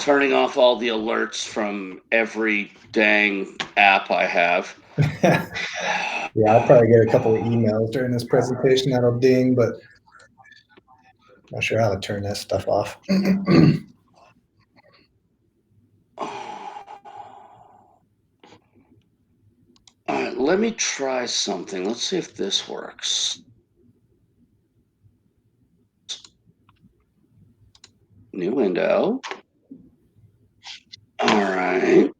turning off all the alerts from every dang app I have. Yeah, I'll probably get a couple of emails during this presentation that'll ding, but not sure how to turn that stuff off. All right, let me try something. Let's see if this works. New window. All right.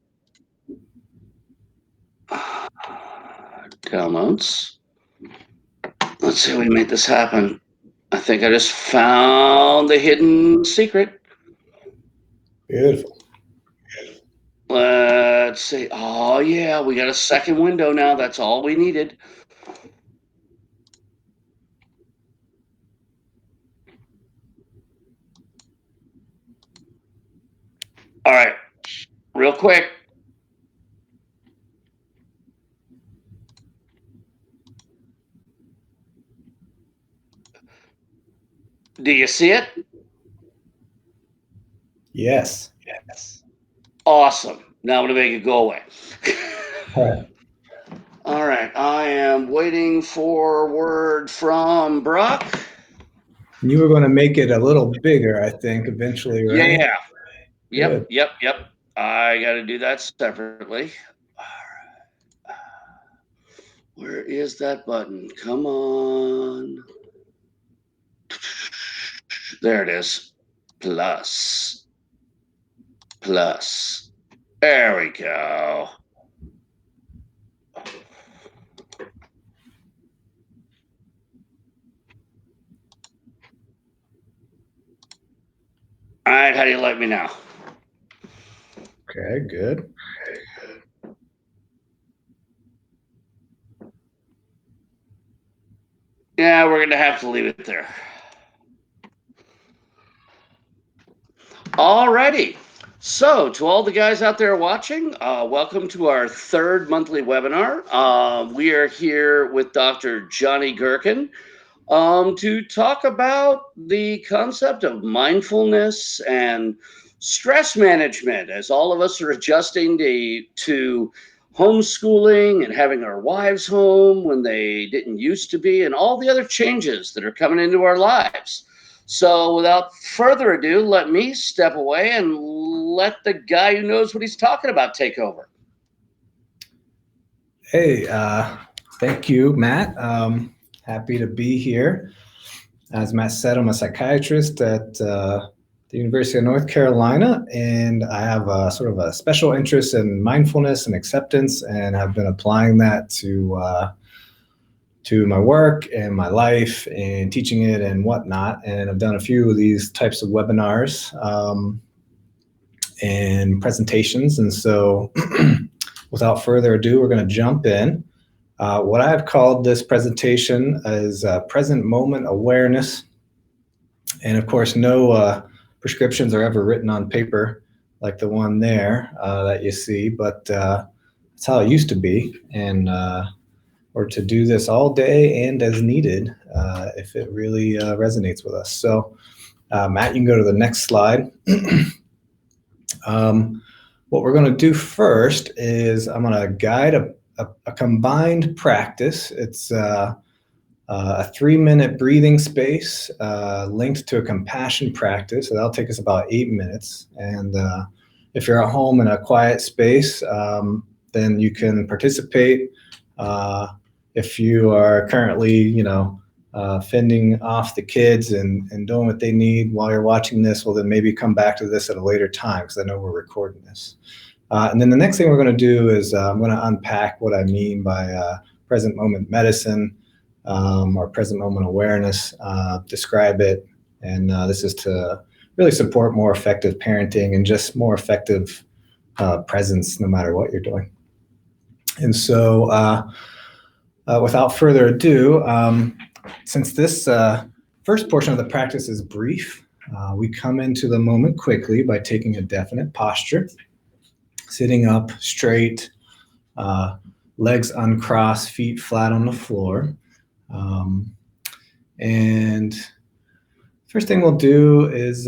Downloads. Let's see if we can make this happen. I think I just found the hidden secret. Beautiful. Let's see. Oh, yeah, we got a second window now. That's all we needed. All right, real quick. Do you see it? Yes. Awesome. Now I'm going to make it go away. All right. All right, I am waiting for word from Brock. You were going to make it a little bigger, I think, eventually, right? Yeah. Good. Yep. I got to do that separately. Where is that button? Come on. There it is. Plus. There we go. All right, how do you like me now? Okay, good. Yeah, we're going to have to leave it there. Alrighty. So, to all the guys out there watching, welcome to our third monthly webinar. We are here with Dr. Johnny Gherkin to talk about the concept of mindfulness and stress management as all of us are adjusting to homeschooling and having our wives home when they didn't used to be, and all the other changes that are coming into our lives. So without further ado, let me step away and let the guy who knows what he's talking about take over. Hey, thank you, Matt. Happy to be here. As Matt said, I'm a psychiatrist at the University of North Carolina, and I have a sort of a special interest in mindfulness and acceptance, and I've been applying that to my work and my life and teaching it and whatnot. And I've done a few of these types of webinars and presentations. And so without further ado, we're going to jump in. What I've called this presentation is present moment awareness. And of course, no prescriptions are ever written on paper like the one there that you see, but that's how it used to be. And or to do this all day and as needed if it really resonates with us. So Matt, you can go to the next slide. What we're going to do first is I'm going to guide a combined practice. It's a 3-minute breathing space linked to a compassion practice. So that'll take us about 8 minutes. And if you're at home in a quiet space, then you can participate. If you are currently, fending off the kids and doing what they need while you're watching this, well, then maybe come back to this at a later time because I know we're recording this. And then the next thing we're going to do is I'm going to unpack what I mean by present moment medicine or present moment awareness, describe it. And this is to really support more effective parenting and just more effective presence no matter what you're doing. And so without further ado, since this first portion of the practice is brief, we come into the moment quickly by taking a definite posture, sitting up straight, legs uncrossed, feet flat on the floor. And First thing we'll do is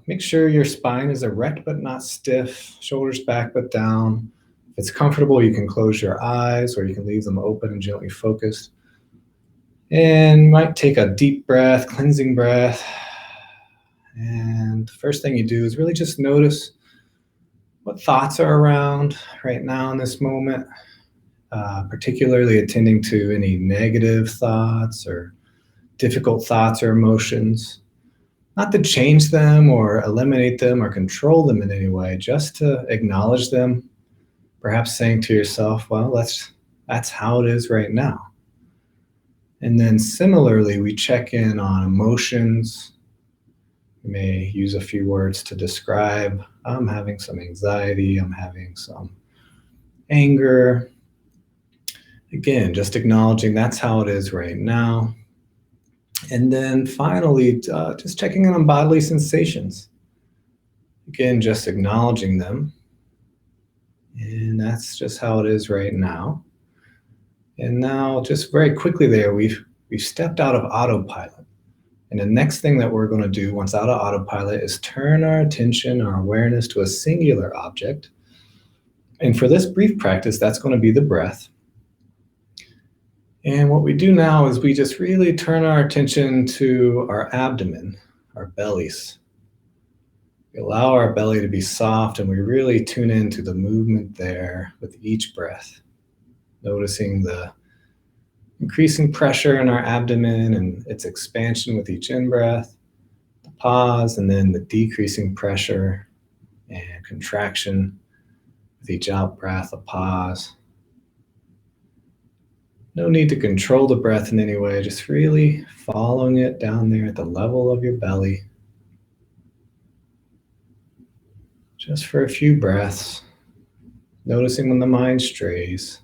make sure your spine is erect but not stiff, shoulders back but down. If it's comfortable, you can close your eyes or you can leave them open and gently focused. And you might take a deep breath, cleansing breath. And the first thing you do is really just notice what thoughts are around right now in this moment, particularly attending to any negative thoughts or difficult thoughts or emotions. Not to change them or eliminate them or control them in any way, just to acknowledge them, perhaps saying to yourself, well, that's how it is right now. And then similarly, we check in on emotions. We may use a few words to describe, I'm having some anxiety, I'm having some anger. Again, just acknowledging that's how it is right now. And then finally, just checking in on bodily sensations. Again, just acknowledging them. And that's just how it is right now. And now, just very quickly there, we've stepped out of autopilot. And the next thing that we're going to do once out of autopilot is turn our attention, our awareness to a singular object. And for this brief practice, that's going to be the breath. And what we do now is we just really turn our attention to our abdomen, our bellies. We allow our belly to be soft and we really tune into the movement there with each breath, noticing the increasing pressure in our abdomen and its expansion with each in-breath, the pause, and then the decreasing pressure and contraction with each out-breath, a pause. No need to control the breath in any way, just really following it down there at the level of your belly. Just for a few breaths, noticing when the mind strays,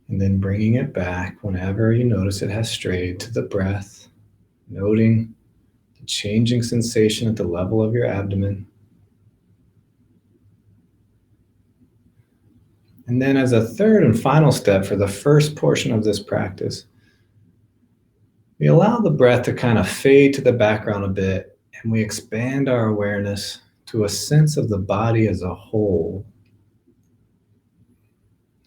and then bringing it back whenever you notice it has strayed to the breath, noting the changing sensation at the level of your abdomen. And then as a third and final step for the first portion of this practice, we allow the breath to kind of fade to the background a bit, and we expand our awareness to a sense of the body as a whole.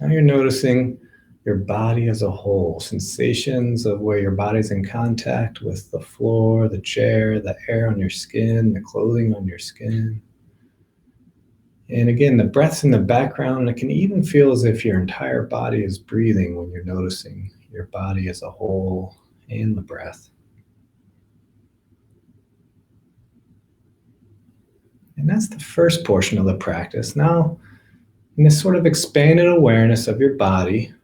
Now you're noticing your body as a whole, sensations of where your body's in contact with the floor, the chair, the air on your skin, the clothing on your skin. And again, the breath's in the background, and it can even feel as if your entire body is breathing when you're noticing your body as a whole and the breath. And that's the first portion of the practice. Now, in this sort of expanded awareness of your body,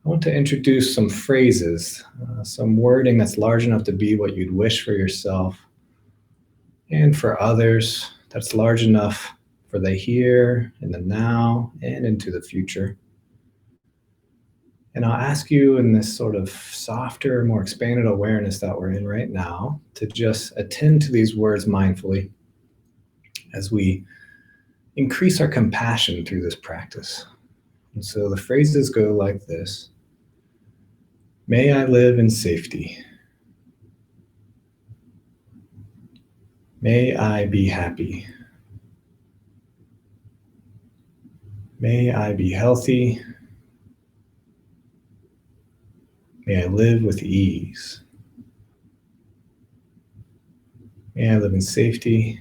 I want to introduce some phrases, some wording that's large enough to be what you'd wish for yourself and for others, that's large enough for the here and the now and into the future. And I'll ask you in this sort of softer, more expanded awareness that we're in right now to just attend to these words mindfully as we increase our compassion through this practice. And so the phrases go like this. May I live in safety. May I be happy. May I be healthy. May I live with ease. May I live in safety.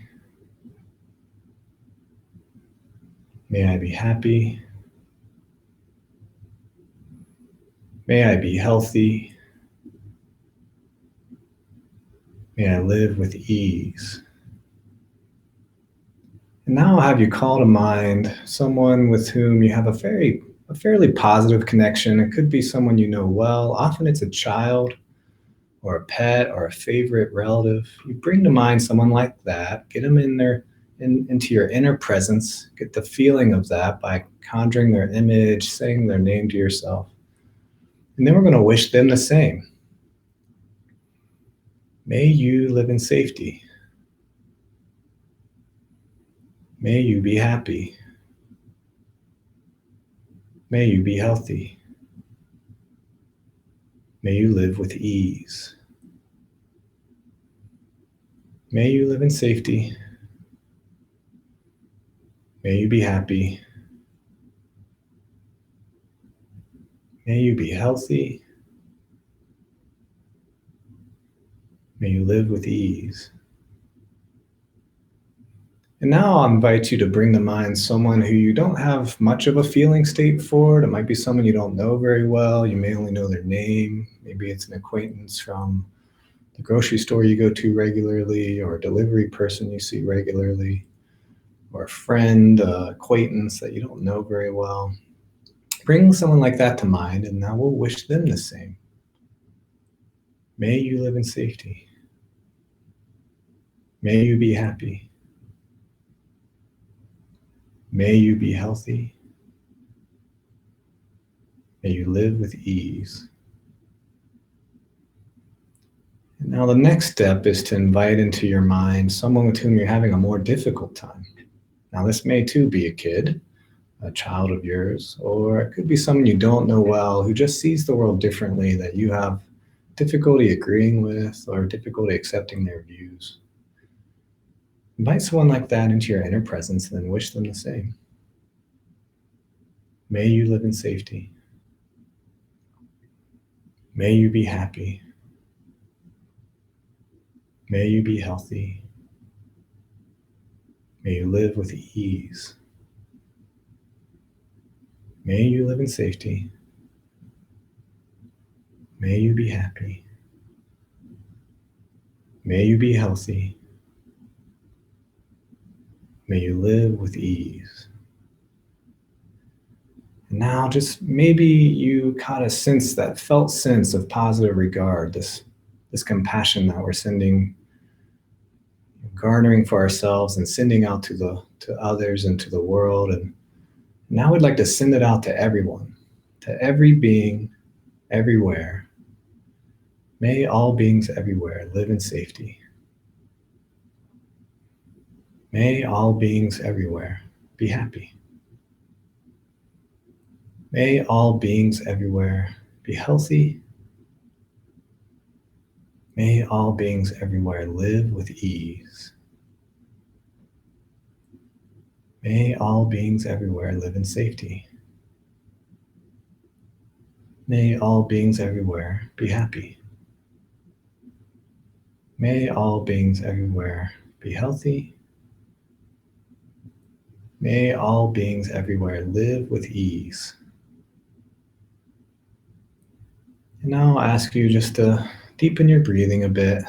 May I be happy. May I be healthy. May I live with ease. And now I'll have you call to mind someone with whom you have a fairly positive connection. It could be someone you know well. Often it's a child or a pet or a favorite relative. You bring to mind someone like that, get them into your inner presence, get the feeling of that by conjuring their image, saying their name to yourself. And then we're going to wish them the same. May you live in safety. May you be happy. May you be healthy. May you live with ease. May you live in safety. May you be happy. May you be healthy. May you live with ease. And now I'll invite you to bring to mind someone who you don't have much of a feeling state for. It might be someone you don't know very well. You may only know their name. Maybe it's an acquaintance from the grocery store you go to regularly, or a delivery person you see regularly, or a friend, acquaintance that you don't know very well. Bring someone like that to mind, and now we'll wish them the same. May you live in safety. May you be happy. May you be healthy. May you live with ease. And now the next step is to invite into your mind someone with whom you're having a more difficult time. Now, this may too be a kid, a child of yours, or it could be someone you don't know well who just sees the world differently, that you have difficulty agreeing with or difficulty accepting their views. Invite someone like that into your inner presence and then wish them the same. May you live in safety. May you be happy. May you be healthy. May you live with ease. May you live in safety. May you be happy. May you be healthy. May you live with ease. And now just maybe you caught a sense, that felt sense of positive regard, this compassion that we're sending, garnering for ourselves and sending out to others and to the world. And now we'd like to send it out to everyone, to every being, everywhere. May all beings everywhere live in safety. May all beings everywhere be happy. May all beings everywhere be healthy. May all beings everywhere live with ease. May all beings everywhere live in safety. May all beings everywhere be happy. May all beings everywhere be healthy. May all beings everywhere live with ease. And now I'll ask you just to deepen your breathing a bit.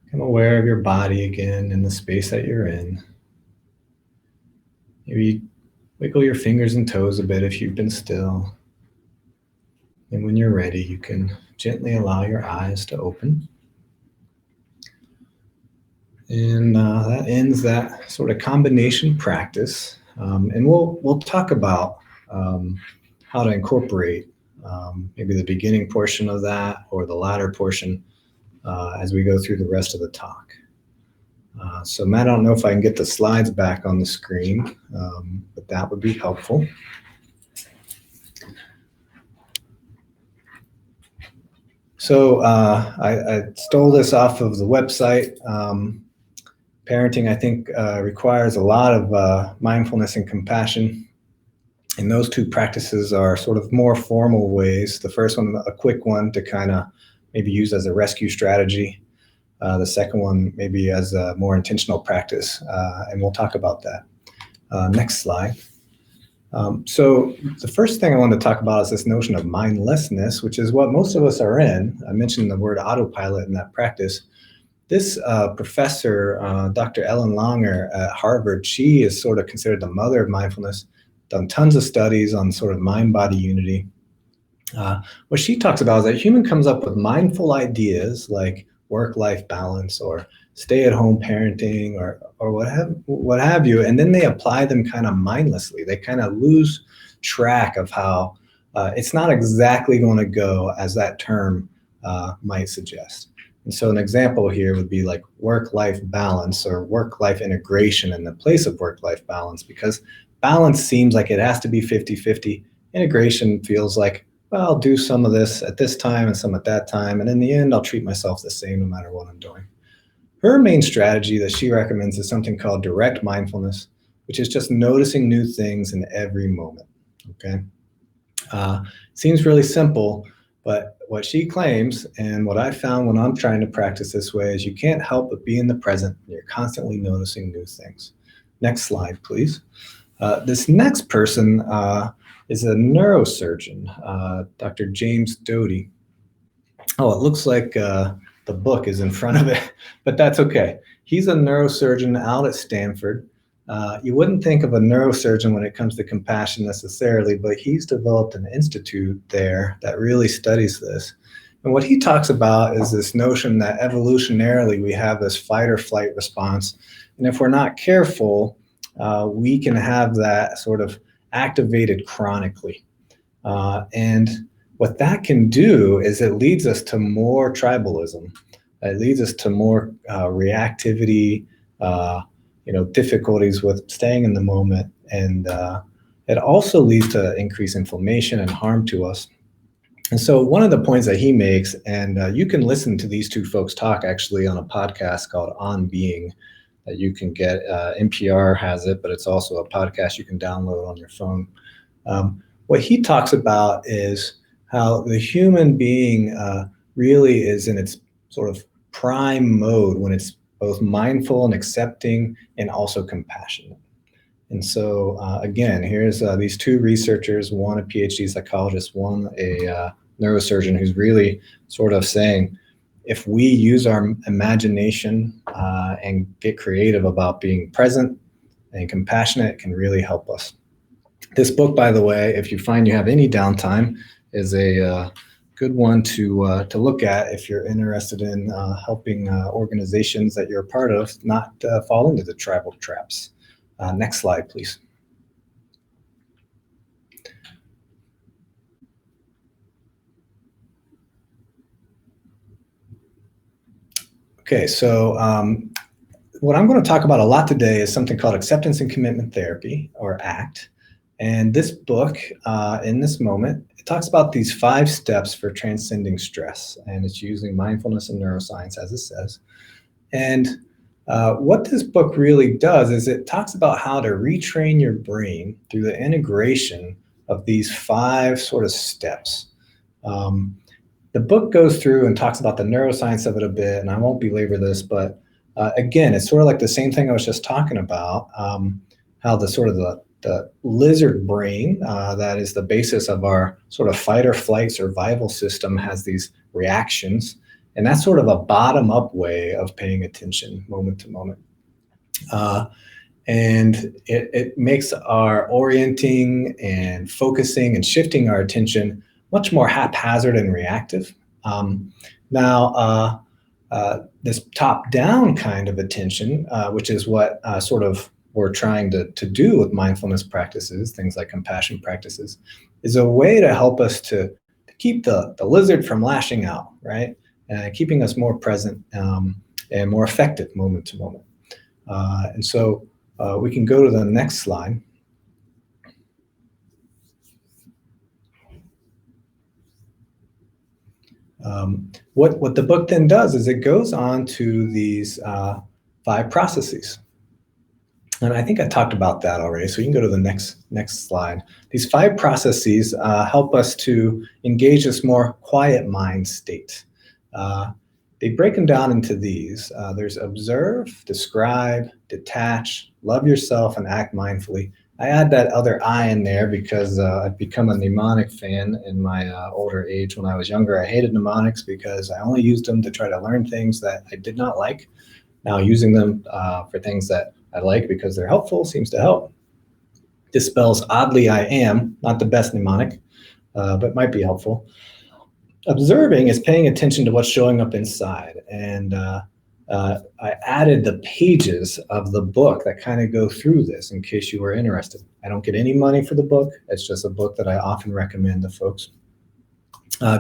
Become aware of your body again and the space that you're in. Maybe wiggle your fingers and toes a bit if you've been still. And when you're ready, you can gently allow your eyes to open. And that ends that sort of combination practice. And we'll talk about how to incorporate maybe the beginning portion of that or the latter portion as we go through the rest of the talk. So Matt, I don't know if I can get the slides back on the screen, but that would be helpful. So I stole this off of the website. Parenting, I think, requires a lot of mindfulness and compassion. And those two practices are sort of more formal ways. The first one, a quick one to kind of maybe use as a rescue strategy. The second one, maybe as a more intentional practice. And we'll talk about that. Next slide. So the first thing I want to talk about is this notion of mindlessness, which is what most of us are in. I mentioned the word autopilot in that practice. This professor, Dr. Ellen Langer at Harvard, she is sort of considered the mother of mindfulness, done tons of studies on sort of mind-body unity. What she talks about is that a human comes up with mindful ideas like work-life balance or stay-at-home parenting or what have you, and then they apply them kind of mindlessly. They kind of lose track of how it's not exactly going to go as that term might suggest. And so an example here would be like work-life balance or work-life integration in the place of work-life balance, because balance seems like it has to be 50-50. Integration feels like, well, I'll do some of this at this time and some at that time. And in the end, I'll treat myself the same no matter what I'm doing. Her main strategy that she recommends is something called direct mindfulness, which is just noticing new things in every moment. Okay. Uh, Seems really simple, but what she claims and what I found when I'm trying to practice this way is you can't help but be in the present. You're constantly noticing new things. Next slide, please. This next person is a neurosurgeon, Dr. James Doty. Oh, it looks like the book is in front of it, but that's okay. He's a neurosurgeon out at Stanford. You wouldn't think of a neurosurgeon when it comes to compassion necessarily, but he's developed an institute there that really studies this. And what he talks about is this notion that evolutionarily we have this fight or flight response. And if we're not careful, we can have that sort of activated chronically. And what that can do is it leads us to more tribalism. It leads us to more reactivity, difficulties with staying in the moment, and it also leads to increased inflammation and harm to us. And so, one of the points that he makes, and you can listen to these two folks talk actually on a podcast called On Being that you can get. NPR has it, but it's also a podcast you can download on your phone. What he talks about is how the human being really is in its sort of prime mode when it's both mindful and accepting and also compassionate. And so, again, here's these two researchers, one a PhD psychologist, one a neurosurgeon, who's really sort of saying if we use our imagination and get creative about being present and compassionate, it can really help us. This book, by the way, if you find you have any downtime, is a good one to look at if you're interested in helping organizations that you're a part of not fall into the tribal traps. Next slide, please. Okay, so what I'm going to talk about a lot today is something called acceptance and commitment therapy, or ACT. And this book, in this moment, it talks about these 5 steps for transcending stress, and it's using mindfulness and neuroscience, as it says. And what this book really does is it talks about how to retrain your brain through the integration of these 5 sort of steps. The book goes through and talks about the neuroscience of it a bit, and I won't belabor this, but again, it's sort of like the same thing I was just talking about, how the sort of the lizard brain, that is the basis of our sort of fight or flight survival system, has these reactions. And that's sort of a bottom-up way of paying attention moment to moment. And it makes our orienting and focusing and shifting our attention much more haphazard and reactive. This top-down kind of attention, which is what sort of we're trying to do with mindfulness practices, things like compassion practices, is a way to help us to keep the lizard from lashing out, right? Keeping us more present and more effective moment to moment. And so we can go to the next slide. What the book then does is it goes on to these 5 processes. And I think I talked about that already, so you can go to the next slide. These 5 processes help us to engage this more quiet mind state. They break them down into these. There's observe, describe, detach, love yourself, and act mindfully. I add that other I in there because I've become a mnemonic fan in my older age. When I was younger, I hated mnemonics because I only used them to try to learn things that I did not like. Now using them for things that I like because they're helpful seems to help. This spells oddly I am, not the best mnemonic, but might be helpful. Observing is paying attention to what's showing up inside. And I added the pages of the book that kind of go through this in case you were interested. I don't get any money for the book. It's just a book that I often recommend to folks.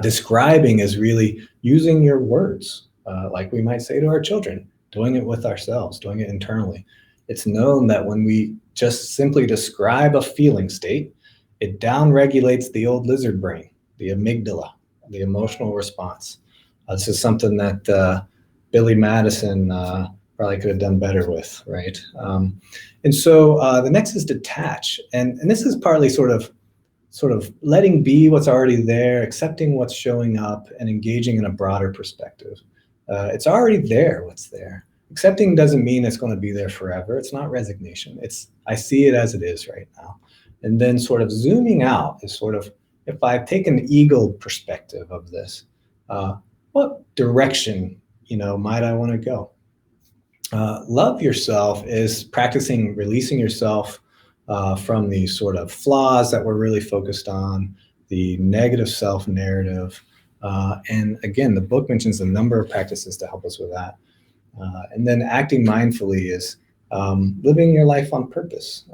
Describing is really using your words, like we might say to our children, doing it with ourselves, doing it internally. It's known that when we just simply describe a feeling state, it downregulates the old lizard brain. the amygdala, the emotional response. This is something that Billy Madison probably could have done better with, right? And so the next is detach, and this is partly sort of letting be what's already there, accepting what's showing up, and engaging in a broader perspective. It's already there, what's there. Accepting doesn't mean it's going to be there forever. It's not resignation. It's I see it as it is right now. And then sort of zooming out is sort of, if I take an eagle perspective of this, what direction, might I want to go? Love yourself is practicing releasing yourself from these sort of flaws that we're really focused on, the negative self narrative. And again, the book mentions a number of practices to help us with that. And then acting mindfully is living your life on purpose.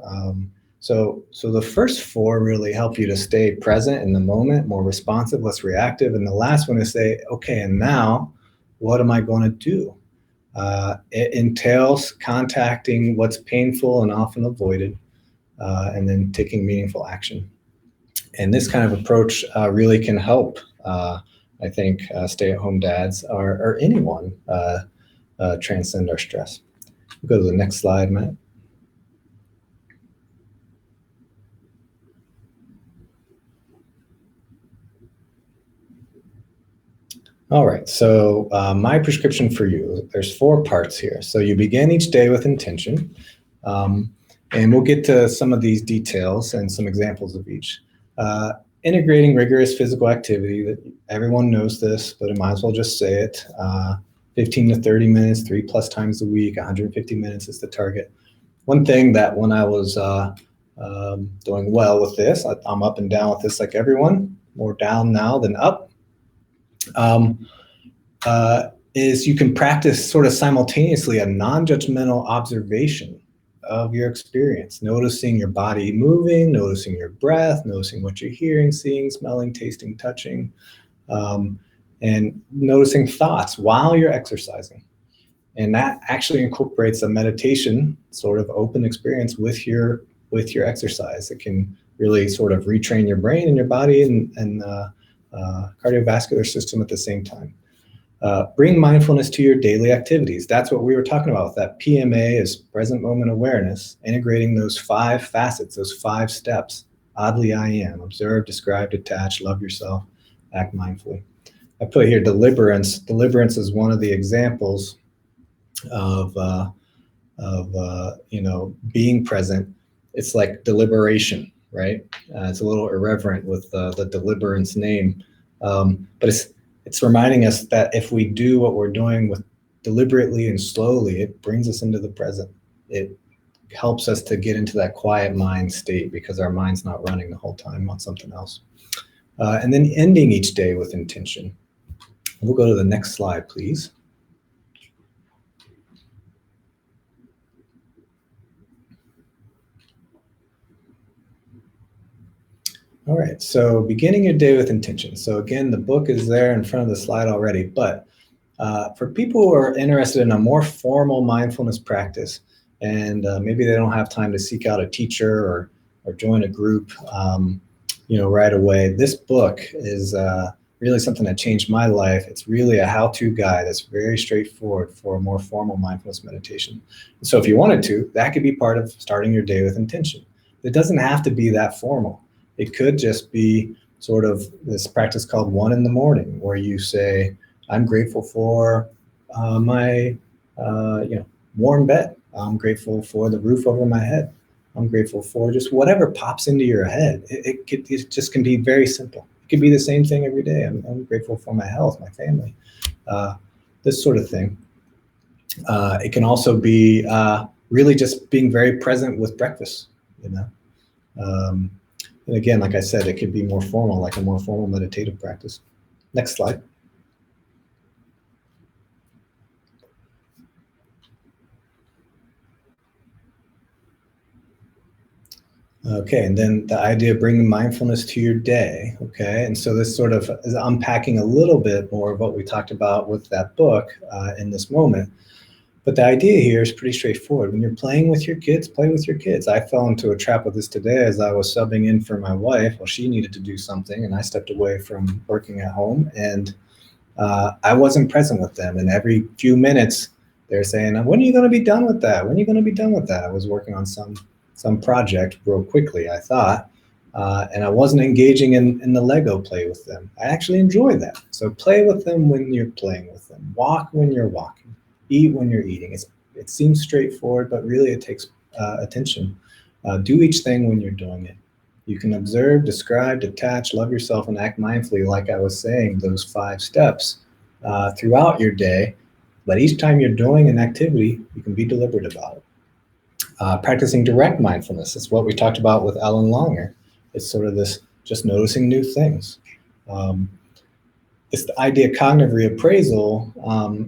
So the first four really help you to stay present in the moment, more responsive, less reactive. And the last one is say, okay, and now what am I going to do? It entails contacting what's painful and often avoided, and then taking meaningful action. And this kind of approach really can help, I think, stay-at-home dads or anyone transcend our stress. Go to the next slide, Matt. All right, so my prescription for you, there's 4 parts here. So you begin each day with intention, and we'll get to some of these details and some examples of each. Integrating rigorous physical activity, that everyone knows this, but I might as well just say it. 15 to 30 minutes, 3+ times a week, 150 minutes is the target. One thing that when I was doing well with this, I'm up and down with this like everyone, more down now than up. Is you can practice sort of simultaneously a non-judgmental observation of your experience, noticing your body moving, noticing your breath, noticing what you're hearing, seeing, smelling, tasting, touching, and noticing thoughts while you're exercising. And that actually incorporates a meditation sort of open experience with your exercise. It can really sort of retrain your brain and your body and cardiovascular system at the same time. Bring mindfulness to your daily activities. That's what we were talking about. That PMA is present moment awareness, integrating those 5 facets, those 5 steps. Oddly, I am. Observe, describe, detach, love yourself, act mindfully. I put here deliverance. Deliverance is one of the examples of being present. It's like deliberation, right? It's a little irreverent with the deliverance name, but it's reminding us that if we do what we're doing with deliberately and slowly, it brings us into the present. It helps us to get into that quiet mind state because our mind's not running the whole time on something else. And then ending each day with intention. We'll go to the next slide, please. All right, so beginning your day with intention. So again, the book is there in front of the slide already, but for people who are interested in a more formal mindfulness practice, and maybe they don't have time to seek out a teacher or join a group, right away, this book is really something that changed my life. It's really a how-to guide that's very straightforward for a more formal mindfulness meditation. And so if you wanted to, that could be part of starting your day with intention. It doesn't have to be that formal. It could just be sort of this practice called 1 in the morning, where you say, I'm grateful for my warm bed. I'm grateful for the roof over my head. I'm grateful for just whatever pops into your head. It just can be very simple. It could be the same thing every day. I'm grateful for my health, my family, this sort of thing. It can also be really just being very present with breakfast, and again, like I said, it could be more formal, like a more formal meditative practice. Next slide. Okay, and then the idea of bringing mindfulness to your day, okay? And so this sort of is unpacking a little bit more of what we talked about with that book in this moment. But the idea here is pretty straightforward. When you're playing with your kids, play with your kids. I fell into a trap of this today as I was subbing in for my wife. Well, she needed to do something, and I stepped away from working at home, and I wasn't present with them. And every few minutes, they're saying, "When are you going to be done with that? When are you going to be done with that?" I was working on some project real quickly, I thought, and I wasn't engaging in the Lego play with them. I actually enjoy that. So play with them when you're playing with them. Walk when you're walking. Eat when you're eating. It seems straightforward, but really it takes attention. Do each thing when you're doing it. You can observe, describe, detach, love yourself, and act mindfully, like I was saying, those 5 steps throughout your day. But each time you're doing an activity, you can be deliberate about it. Practicing direct mindfulness is what we talked about with Alan Longer. It's sort of this just noticing new things. Um, it's the idea of cognitive reappraisal.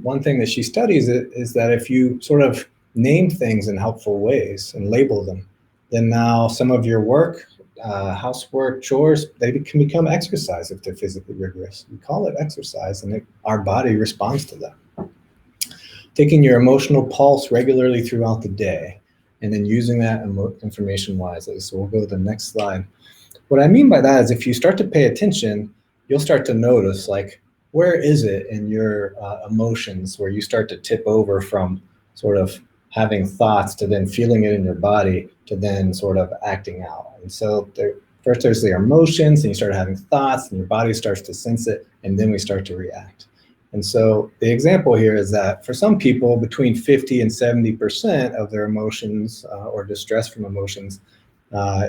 One thing that she studies is that if you sort of name things in helpful ways and label them, then now some of your work, housework, chores, they can become exercise if they're physically rigorous. We call it exercise, and our body responds to that. Taking your emotional pulse regularly throughout the day, and then using that information wisely. So we'll go to the next slide. What I mean by that is if you start to pay attention, you'll start to notice, like, where is it in your emotions where you start to tip over from sort of having thoughts to then feeling it in your body to then sort of acting out. And so first there's the emotions, and you start having thoughts, and your body starts to sense it, and then we start to react. And so the example here is that for some people, between 50 and 70% of their emotions or distress from emotions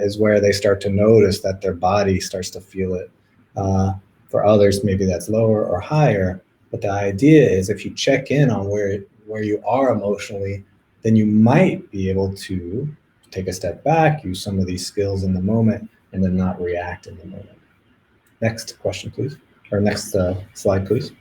is where they start to notice that their body starts to feel it. Uh, for others, maybe that's lower or higher. But the idea is if you check in on where you are emotionally, then you might be able to take a step back, use some of these skills in the moment, and then not react in the moment. Next question, please. Or next slide, please.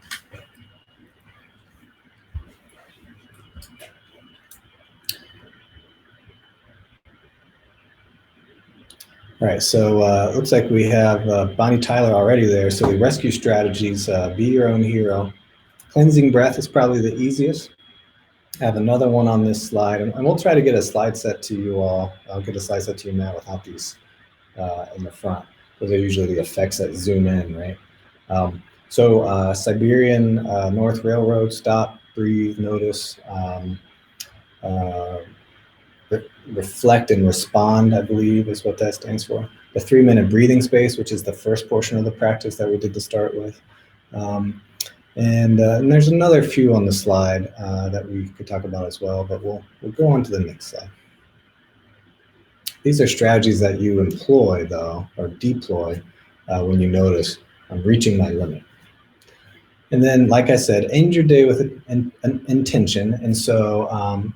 All right, so it looks like we have Bonnie Tyler already there. So the rescue strategies, be your own hero. Cleansing breath is probably the easiest. I have another one on this slide, and we'll try to get a slide set to you all. I'll get a slide set to you, Matt, without these in the front. Those are usually the effects that zoom in, right? Siberian North Railroad, stop, breathe, notice, uh, reflect and respond, I believe is what that stands for. The 3-minute breathing space, which is the first portion of the practice that we did to start with. And there's another few on the slide that we could talk about as well, but we'll go on to the next slide. These are strategies that you employ, though, or deploy when you notice I'm reaching my limit. And then, like I said, end your day with an intention. And so,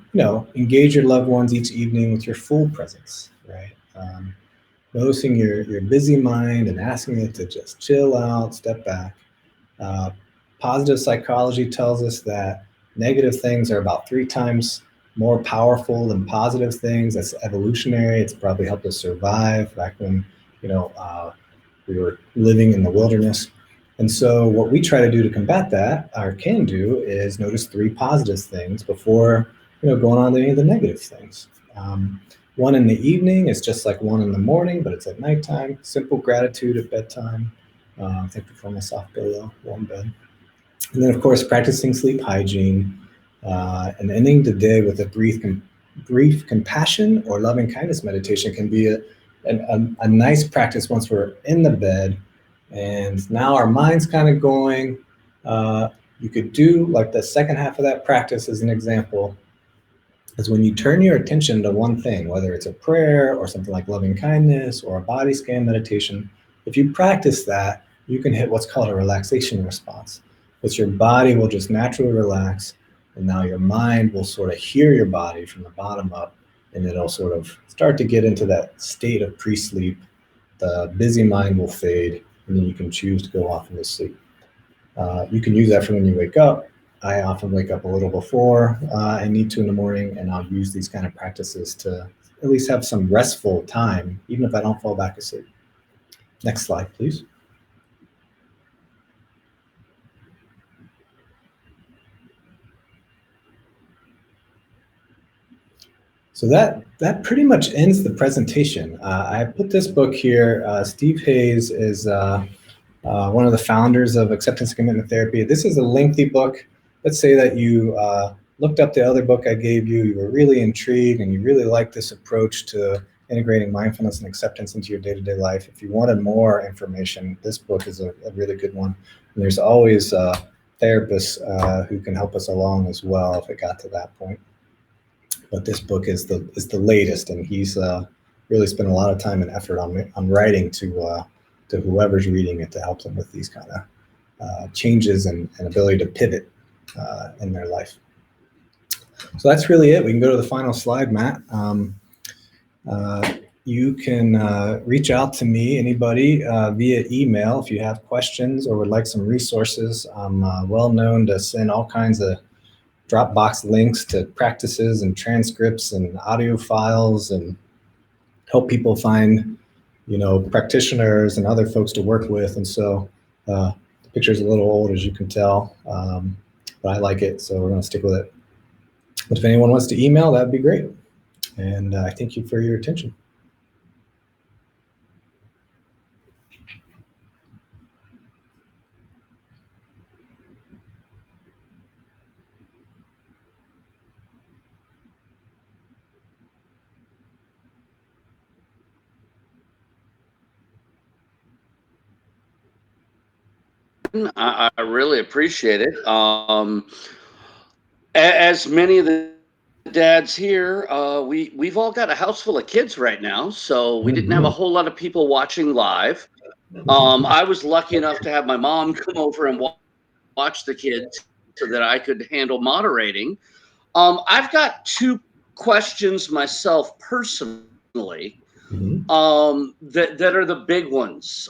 engage your loved ones each evening with your full presence, right? Noticing your busy mind and asking it to just chill out, step back. Uh, Positive psychology tells us that negative things are about 3 times more powerful than positive things. That's evolutionary. It's probably helped us survive back when, we were living in the wilderness. And so what we try to do to combat that, or can do, is notice 3 positive things before, going on to any of the negative things. One in the evening is just like one in the morning, but it's at nighttime. Simple gratitude at bedtime. Thankful for my soft pillow, warm bed. And then, of course, practicing sleep hygiene and ending the day with a brief compassion or loving kindness meditation can be a nice practice once we're in the bed and now our mind's kind of going. You could do like the second half of that practice as an example is when you turn your attention to one thing, whether it's a prayer or something like loving kindness or a body scan meditation. If you practice that, you can hit what's called a relaxation response, which your body will just naturally relax. And now your mind will sort of hear your body from the bottom up, and it'll sort of start to get into that state of pre sleep. The busy mind will fade, and then you can choose to go off into sleep. You can use that for when you wake up. I often wake up a little before I need to in the morning, and I'll use these kind of practices to at least have some restful time, even if I don't fall back asleep. Next slide, please. So that pretty much ends the presentation. I put this book here. Steve Hayes is one of the founders of acceptance and commitment therapy. This is a lengthy book. Let's say that you looked up the other book I gave you, you were really intrigued, and you really like this approach to integrating mindfulness and acceptance into your day-to-day life. If you wanted more information, this book is a really good one. And there's always therapists who can help us along as well if it got to that point. But this book is the latest, and he's really spent a lot of time and effort on writing to whoever's reading it to help them with these kind of changes and ability to pivot in their life. So that's really it. We can go to the final slide, Matt. You can reach out to me, anybody, via email if you have questions or would like some resources. I'm well known to send all kinds of Dropbox links to practices and transcripts and audio files and help people find, practitioners and other folks to work with. And so the picture's a little old, as you can tell, but I like it, so we're going to stick with it. But if anyone wants to email, that'd be great. And I thank you for your attention. I really appreciate it. As many of the dads here, we've all got a house full of kids right now, so we didn't have a whole lot Mm-hmm. of people watching live. I was lucky enough to have my mom come over and watch the kids so that I could handle moderating. I've got two questions myself personally, Mm-hmm. that are the big ones,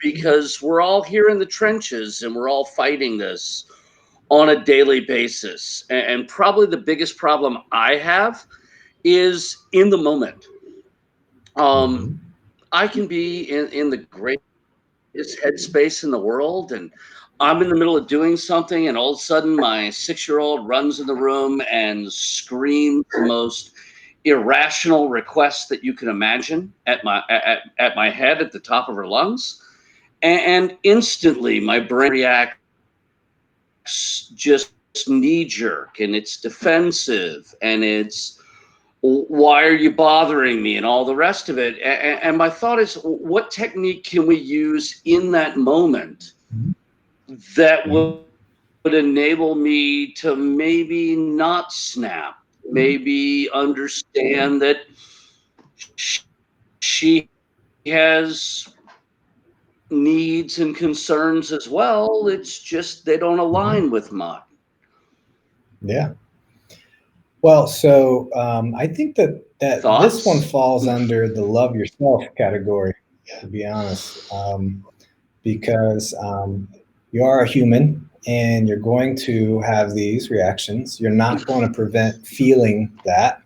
because we're all here in the trenches and we're all fighting this on a daily basis. And probably the biggest problem I have is in the moment. Um, Mm-hmm. I can be in the greatest headspace in the world, and I'm in the middle of doing something, and all of a sudden my 6-year-old runs in the room and screams the most irrational request that you can imagine at my head at the top of her lungs. And instantly my brain reacts just knee jerk, and it's defensive, and it's why are you bothering me and all the rest of it. And my thought is, what technique can we use in that moment that would enable me to maybe not snap, maybe understand that she has needs and concerns as well. It's just they don't align with mine. Mm-hmm. Yeah. Well, so I think that Thoughts? this one falls under the love yourself category, to be honest, because you are a human and you're going to have these reactions. You're not going to prevent feeling that.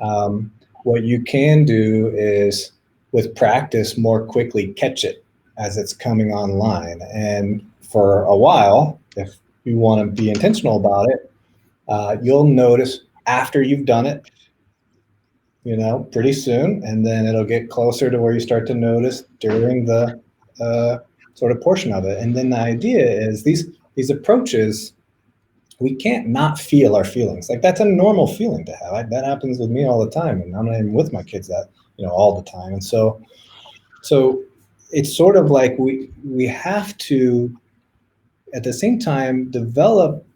Um, what you can do is, with practice, more quickly catch it as it's coming online. And for a while, if you want to be intentional about it, you'll notice after you've done it, pretty soon, and then it'll get closer to where you start to notice during the uh, sort of portion of it. And then the idea is these approaches, we can't not feel our feelings. Like that's a normal feeling to have. That happens with me all the time, and I'm not even with my kids that all the time. And so it's sort of like we have to at the same time develop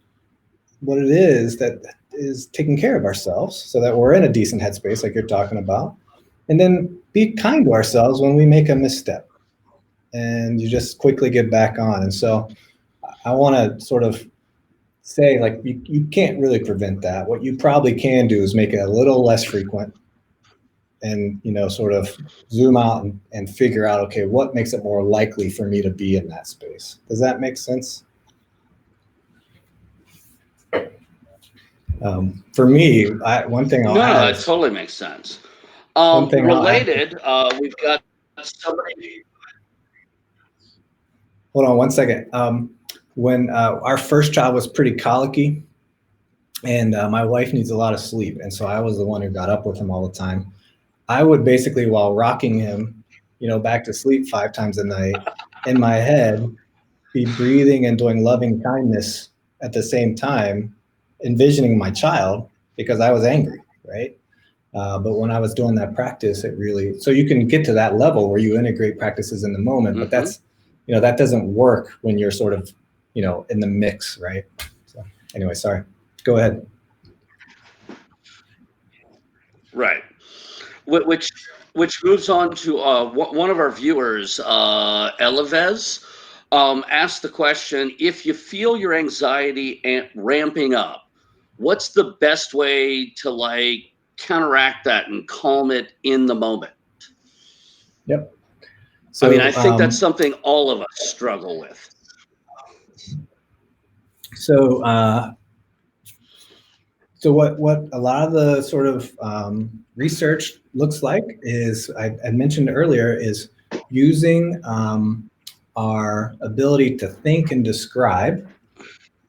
what it is that is taking care of ourselves so that we're in a decent headspace like you're talking about, and then be kind to ourselves when we make a misstep and you just quickly get back on. And so I want to sort of say, like, you can't really prevent that. What you probably can do is make it a little less frequent and sort of zoom out and figure out, okay, what makes it more likely for me to be in that space. Does that make sense? For me, one thing I'll No, add no, it is totally makes sense. one thing I'll add. Related, we've got somebody. Hold on one second. When our first child was pretty colicky, and my wife needs a lot of sleep, and so I was the one who got up with him all the time. I would basically, while rocking him, back to sleep 5 times a night, in my head, be breathing and doing loving kindness at the same time, envisioning my child because I was angry, right? But when I was doing that practice, it really, so you can get to that level where you integrate practices in the moment, but Mm-hmm. that doesn't work when you're sort of, in the mix, right? So anyway, sorry. Go ahead. Right. Which moves on to one of our viewers, Elevez, asked the question: if you feel your anxiety ramping up, what's the best way to like counteract that and calm it in the moment? Yep. I mean, I So, think that's something all of us struggle with. so, uh, so what a lot of the sort of research looks like is I mentioned earlier is using our ability to think and describe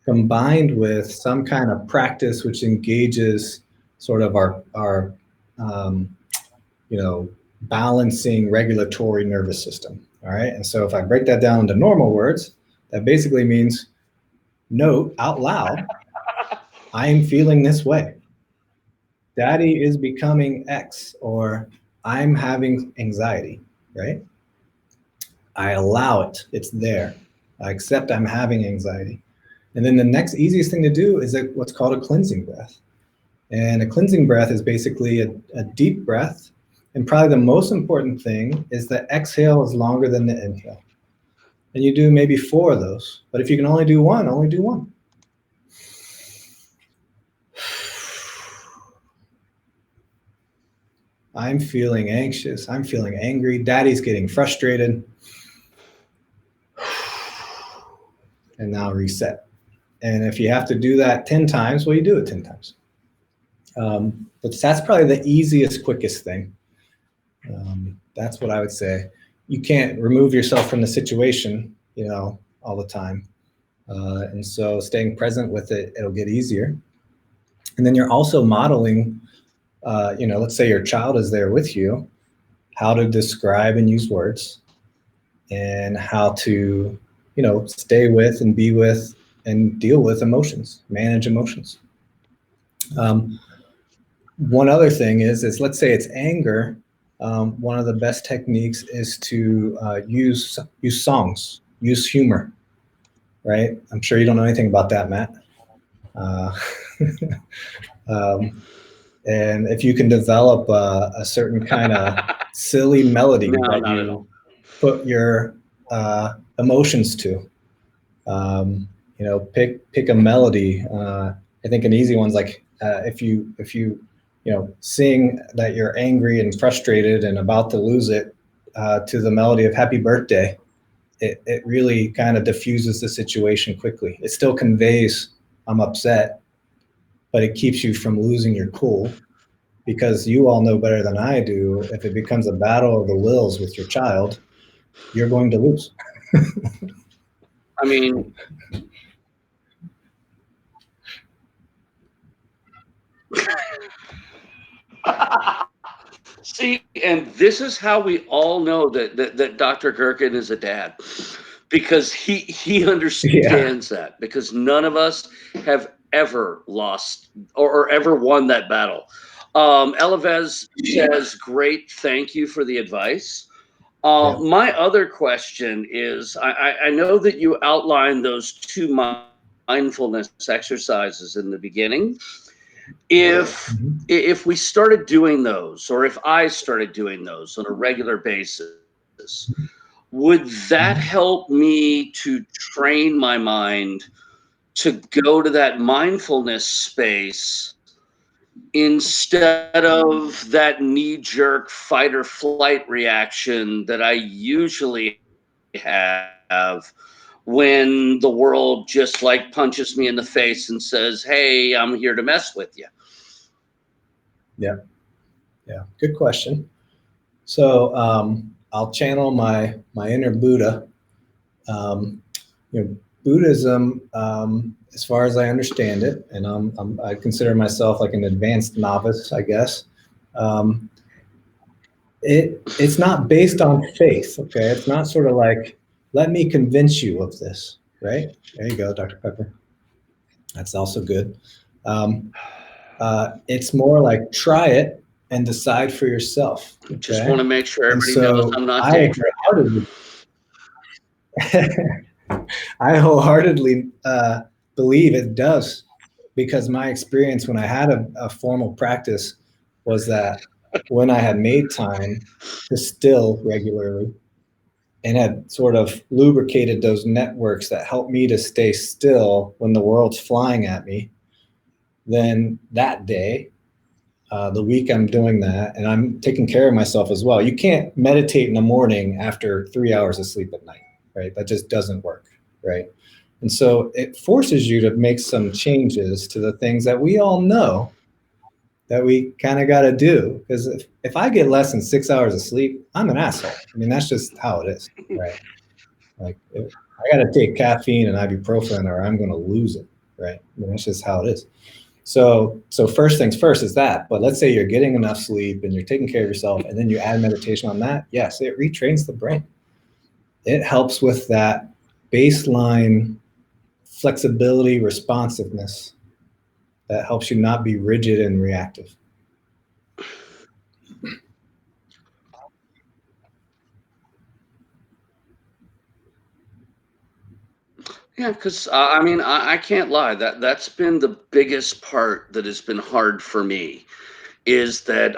combined with some kind of practice which engages sort of our um, balancing regulatory nervous system. All right, and so if I break that down into normal words, that basically means note out loud, I am feeling this way. Daddy is becoming X, or I'm having anxiety, right? I allow it, it's there. I accept I'm having anxiety. And then the next easiest thing to do is what's called a cleansing breath. And a cleansing breath is basically a deep breath. And probably the most important thing is the exhale is longer than the inhale. And you do maybe 4 of those. But if you can only do one, only do one. I'm feeling anxious. I'm feeling angry. Daddy's getting frustrated. And now reset. And if you have to do that 10 times, well, you do it 10 times. But that's probably the easiest, quickest thing. That's what I would say. You can't remove yourself from the situation, all the time. And so staying present with it, it'll get easier. And then you're also modeling, let's say your child is there with you, how to describe and use words and how to, stay with and be with and deal with emotions, manage emotions. Um, One other thing is let's say it's anger. One of the best techniques is to use songs, use humor, right? I'm sure you don't know anything about that, Matt. Uh, um, and if you can develop a certain kind of silly melody No, that not at you all. put your emotions to, pick a melody. I think an easy one's like if you sing that you're angry and frustrated and about to lose it to the melody of Happy Birthday, it really kind of diffuses the situation quickly. It still conveys I'm upset, but it keeps you from losing your cool because you all know better than I do. If it becomes a battle of the wills with your child, you're going to lose. I mean, see, and this is how we all know that Dr. Gherkin is a dad, because he Yeah, understands that, because none of us have ever lost or ever won that battle. Elavez says, "Great, thank you for the advice." yeah, My other question is, I know that you outlined those two mindfulness exercises in the beginning. If we mhm, started doing those, or if I started doing those on a regular basis, would that help mhm. me to train my mind to go to that mindfulness space instead of that knee jerk fight or flight reaction that I usually have when the world just like punches me in the face and says, "Hey, I'm here to mess with you." Yeah, yeah. Good question. So I'll channel my inner Buddha. Um, Buddhism, as far as I understand it, and I consider myself like an advanced novice, I guess. Um, it's not based on faith. Okay, it's not sort of like let me convince you of this. Right there, you go, Dr. Pepper. That's also good. Um, it's more like try it and decide for yourself. Just want Okay, to make sure and everybody knows so I'm not I daydreaming. wholeheartedly, I wholeheartedly believe it does, because my experience when I had a formal practice was that when I had made time to still regularly and had sort of lubricated those networks that help me to stay still when the world's flying at me, then that day, the week I'm doing that, and I'm taking care of myself as well. You can't meditate in the morning after 3 hours of sleep at night, right? That just doesn't work, right? And so it forces you to make some changes to the things that we all know that we kind of got to do. Because if I get less than 6 hours of sleep, I'm an asshole. I mean, that's just how it is, right? Like, I got to take caffeine and ibuprofen or I'm going to lose it, right? I mean, that's just how it is. So first things first is that. But let's say you're getting enough sleep and you're taking care of yourself, and then you add meditation on that. Yes, it retrains the brain. It helps with that baseline flexibility, responsiveness that helps you not be rigid and reactive. Yeah, because I mean, I can't lie. That's been the biggest part that has been hard for me is that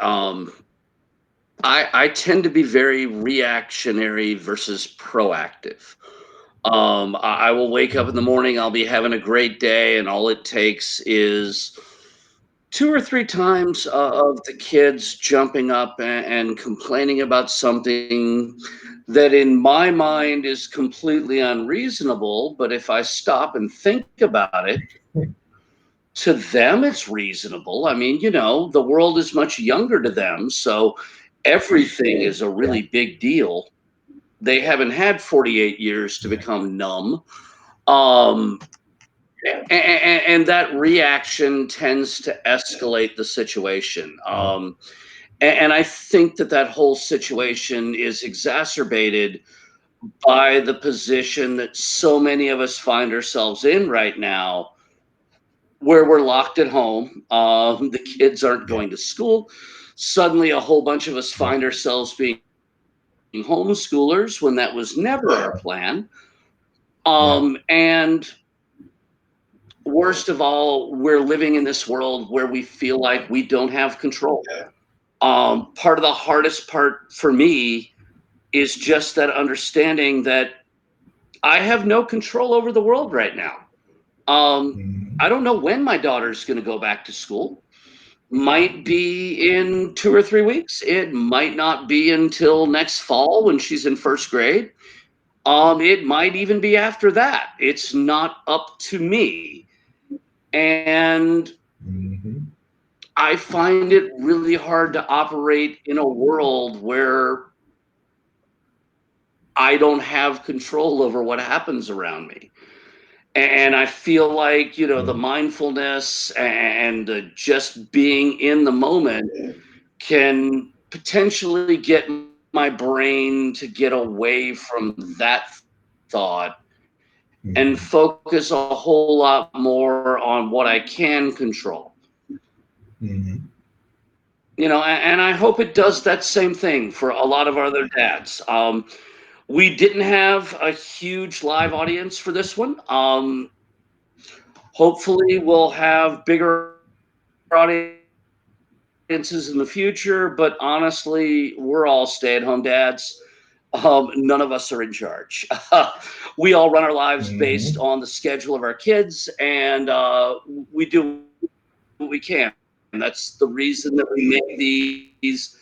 I tend to be very reactionary versus proactive. I will wake up in the Mhm. morning, I'll be having a great day, and all it takes is two or three times of the kids jumping up and complaining about something that in my mind is completely unreasonable. But if I stop and think about it, to them it's reasonable. I mean, the world is much younger to them, so everything is a Yeah, really big deal. They haven't had 48 years to yeah, become numb. Um, and that reaction tends to escalate the situation. yeah. And I think that whole situation is exacerbated by the position that so many of us find ourselves in right now, where we're locked at home. The kids aren't Yeah, going to school. Suddenly, a whole bunch of us yeah, find ourselves being homeschoolers when that was never our plan. yeah. And worst of all, we're living in this world where we feel like we don't have control. Part of the hardest part for me is just that understanding that I have no control over the world right now. Um, Mhm. I don't know when my daughter's going to go back to school. Might be in 2 or 3 weeks. It might not be until next fall when she's in first grade. It might even be after that. It's not up to me. And Mhm. I find it really hard to operate in a world where I don't have control over what happens around me. And I feel like, the Yeah. mindfulness and just being in the moment can potentially get my brain to get away from that thought and Mhm. focus a whole lot more on what I can control. Mhm. And I hope it does that same thing for a lot of our other dads. We didn't have a huge live audience for this one. Hopefully, we'll have bigger audiences in the future. But honestly, we're all stay-at-home dads. None of us are in charge. We all run our lives based on the schedule of our Mhm. kids, and we do what we can. That's the reason that we make these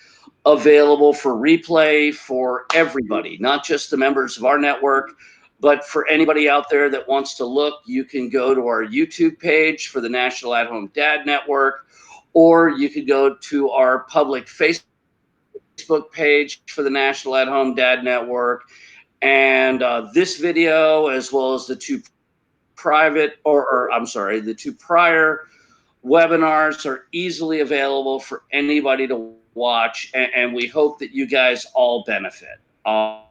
available for replay for everybody, not just the members of our network, but for anybody out there that wants to look. You can go to our YouTube page for the National At Home Dad Network, or you can go to our public Facebook page for the National At Home Dad Network. And this video, as well as the two previous videos, the two prior webinars are easily available for anybody to watch, and we hope that you guys all benefit. I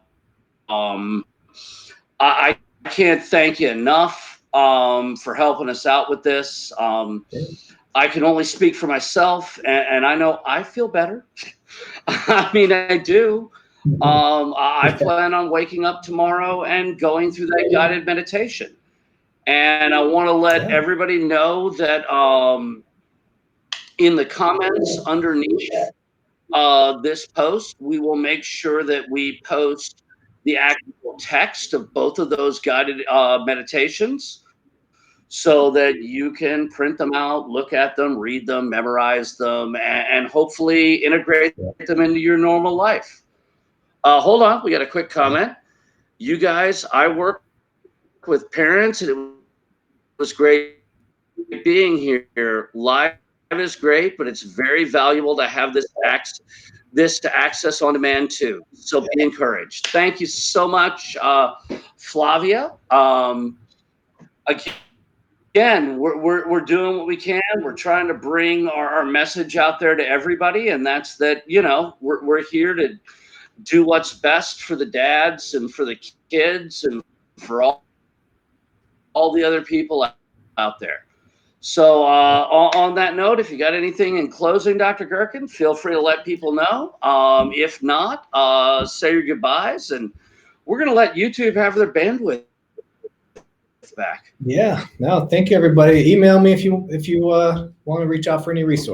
can't thank you enough for helping us out with this. I can only speak for myself, and I know I feel better. I mean, I do. I plan on waking up tomorrow and going through that guided meditation. And I want to let Yeah. everybody know that in the comments underneath this post, we will make sure that we post the actual text of both of those guided meditations so that you can print them out, look at them, read them, memorize them, and hopefully integrate them into your normal life. Hold on, we got a quick comment. Okay. You guys, I work with parents, and it was great being here. Live is great, but it's very valuable to have this to access on demand too. So be encouraged. Thank you so much, Flavia. Again, we're doing what we can. We're trying to bring our message out there to everybody, and that's that, we're here to do what's best for the dads and for the kids and for all the other people out there. So, on that note, if you got anything in closing, Dr. Gherkin, feel free to let people know. If not, say your goodbyes, and we're going to let YouTube have their bandwidth back. Yeah. No, thank you, everybody. Email me if you want to reach out for any resources.